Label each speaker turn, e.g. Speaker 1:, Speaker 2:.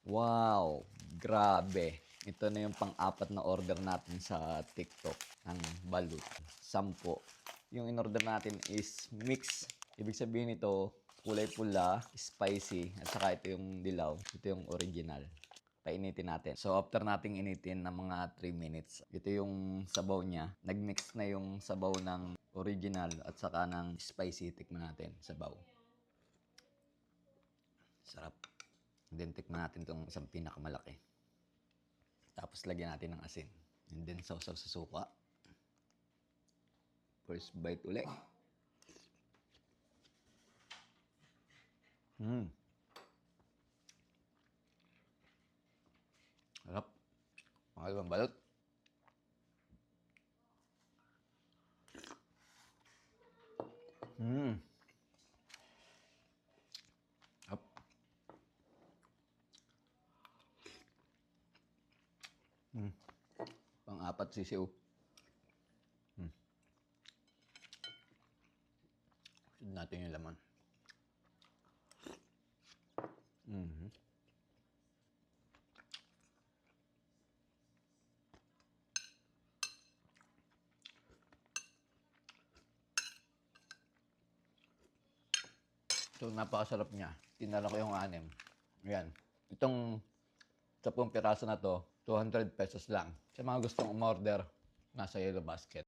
Speaker 1: Wow, grabe. Ito na yung pang-apat na order natin sa TikTok ng balut. 10. Yung in-order natin is mix. Ibig sabihin ito, kulay pula, spicy, at saka ito yung dilaw. Ito yung original. Painitin natin. So, after nating initin ng mga 3 minutes, ito yung sabaw niya. Nag-mix na yung sabaw ng original at saka ng spicy. Tikman natin, sabaw. Sarap. And then, tikman natin itong isang pinakamalaki. Tapos, lagyan natin ng asin. And then, sausaw sa suka. First bite ulit. Sarap. Pangalawang balot. Sarap. Pang-apat sisiw. Sunod natin yung laman. So, napakasarap niya. Tinala ko yung 6. Ayan. Itong 10 piraso na to, 200 pesos lang. Sa mga gustong umorder, nasa Yellow Basket.